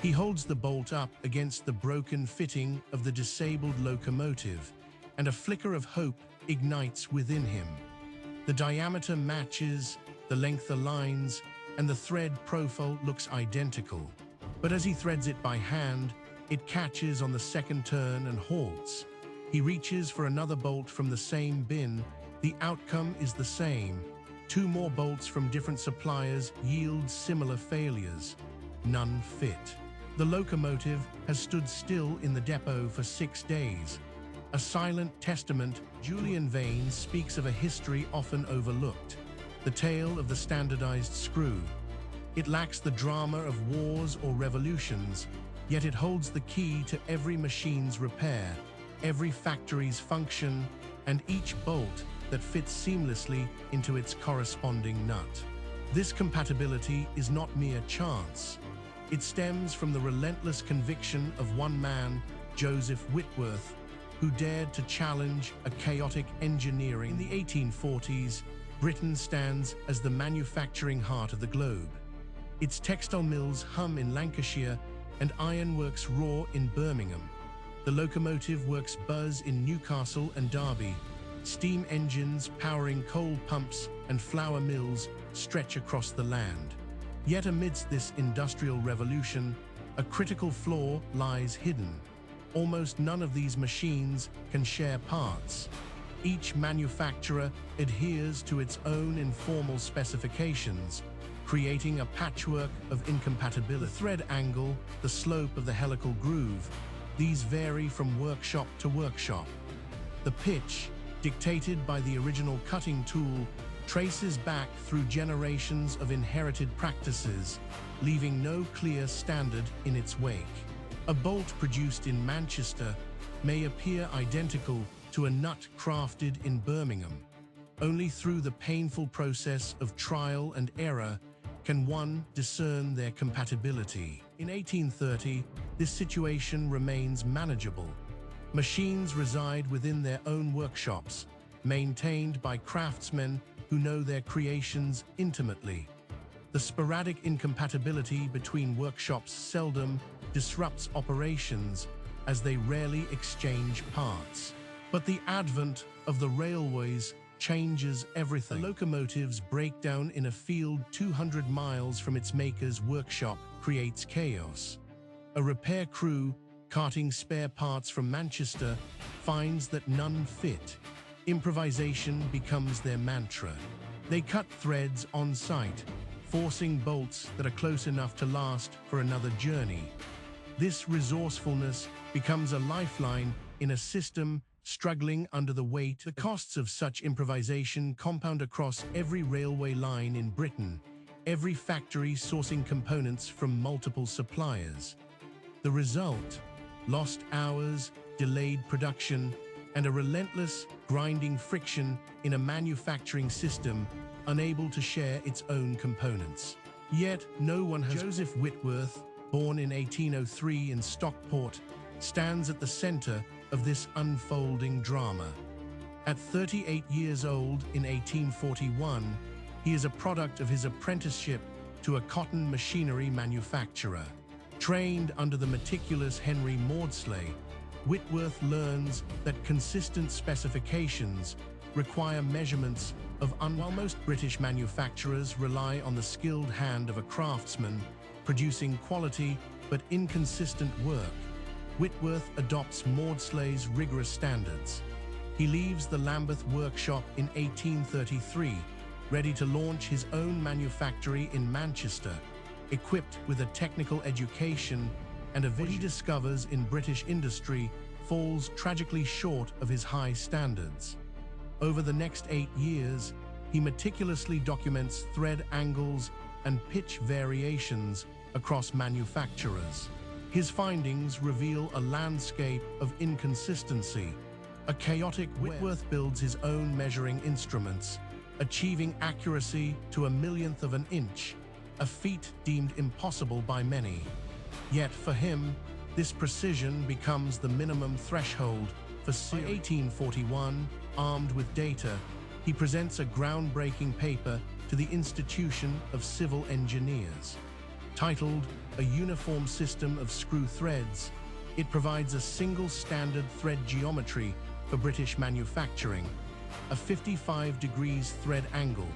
He holds the bolt up against the broken fitting of the disabled locomotive, and a flicker of hope ignites within him. The diameter matches, the length aligns, and the thread profile looks identical. But as he threads it by hand, it catches on the second turn and halts. He reaches for another bolt from the same bin. The outcome is the same. 2 more bolts from different suppliers yield similar failures. None fit. The locomotive has stood still in the depot for 6 days. A silent testament. Julian Vane speaks of a history often overlooked, the tale of the standardized screw. It lacks the drama of wars or revolutions, yet it holds the key to every machine's repair, every factory's function, and each bolt that fits seamlessly into its corresponding nut. This compatibility is not mere chance. It stems from the relentless conviction of one man, Joseph Whitworth, who dared to challenge a chaotic engineering. In the 1840s, Britain stands as the manufacturing heart of the globe. Its textile mills hum in Lancashire and ironworks roar in Birmingham. The locomotive works buzz in Newcastle and Derby. Steam engines powering coal pumps and flour mills stretch across the land. Yet amidst this industrial revolution, a critical flaw lies hidden. Almost none of these machines can share parts. Each manufacturer adheres to its own informal specifications, creating a patchwork of incompatibility. The thread angle, the slope of the helical groove, these vary from workshop to workshop. The pitch, dictated by the original cutting tool, traces back through generations of inherited practices, leaving no clear standard in its wake. A bolt produced in Manchester may appear identical to a nut crafted in Birmingham. Only through the painful process of trial and error can one discern their compatibility. In 1830, this situation remains manageable. Machines reside within their own workshops, maintained by craftsmen who know their creations intimately. The sporadic incompatibility between workshops seldom disrupts operations, as they rarely exchange parts. But the advent of the railways changes everything. The locomotive's breakdown in a field 200 miles from its maker's workshop creates chaos. A repair crew, carting spare parts from Manchester, finds that none fit. Improvisation becomes their mantra. They cut threads on site, forcing bolts that are close enough to last for another journey. This resourcefulness becomes a lifeline in a system struggling under the weight. The costs of such improvisation compound across every railway line in Britain, every factory sourcing components from multiple suppliers. The result: lost hours, delayed production, and a relentless, grinding friction in a manufacturing system unable to share its own components. Yet, no one has. Joseph Whitworth, born in 1803 in Stockport, stands at the center of this unfolding drama. At 38 years old in 1841, he is a product of his apprenticeship to a cotton machinery manufacturer. Trained under the meticulous Henry Maudslay, Whitworth learns that consistent specifications require measurements of while most British manufacturers rely on the skilled hand of a craftsman producing quality but inconsistent work, Whitworth adopts Maudslay's rigorous standards. He leaves the Lambeth workshop in 1833, ready to launch his own manufactory in Manchester, equipped with a technical education and a vision. What he discovers in British industry falls tragically short of his high standards. Over the next 8 years, he meticulously documents thread angles and pitch variations across manufacturers. His findings reveal a landscape of inconsistency. A chaotic Whitworth builds his own measuring instruments, achieving accuracy to a millionth of an inch, a feat deemed impossible by many. Yet for him, this precision becomes the minimum threshold for By 1841, armed with data, he presents a groundbreaking paper to the Institution of Civil Engineers. Titled a uniform system of screw threads, it provides a single standard thread geometry for British manufacturing, a 55 degrees thread angle,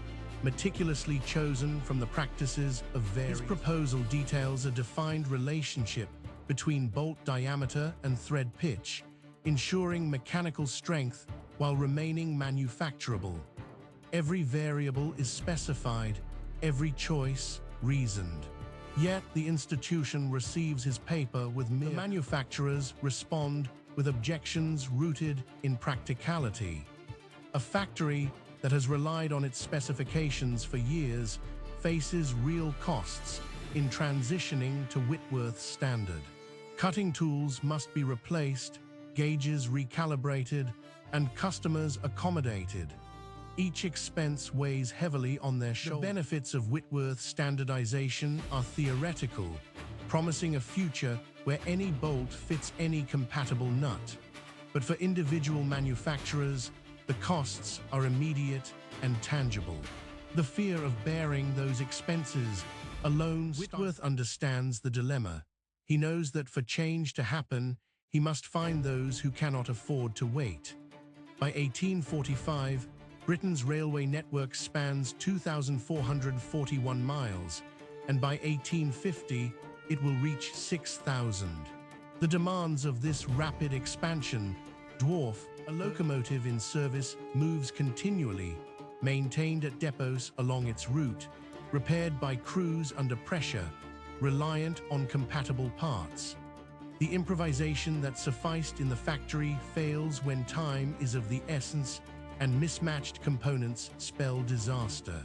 meticulously chosen from the practices of various. His proposal details a defined relationship between bolt diameter and thread pitch, ensuring mechanical strength while remaining manufacturable. Every variable is specified, every choice reasoned. Yet the institution receives his paper with mere. The manufacturers respond with objections rooted in practicality. A factory that has relied on its specifications for years faces real costs in transitioning to Whitworth's standard. Cutting tools must be replaced, gauges recalibrated, and customers accommodated. Each expense weighs heavily on their shoulders. The benefits of Whitworth standardization are theoretical, promising a future where any bolt fits any compatible nut. But for individual manufacturers, the costs are immediate and tangible. The fear of bearing those expenses alone. Whitworth understands the dilemma. He knows that for change to happen, he must find those who cannot afford to wait. By 1845, Britain's railway network spans 2,441 miles, and by 1850, it will reach 6,000. The demands of this rapid expansion dwarf. A locomotive in service moves continually, maintained at depots along its route, repaired by crews under pressure, reliant on compatible parts. The improvisation that sufficed in the factory fails when time is of the essence and mismatched components spell disaster.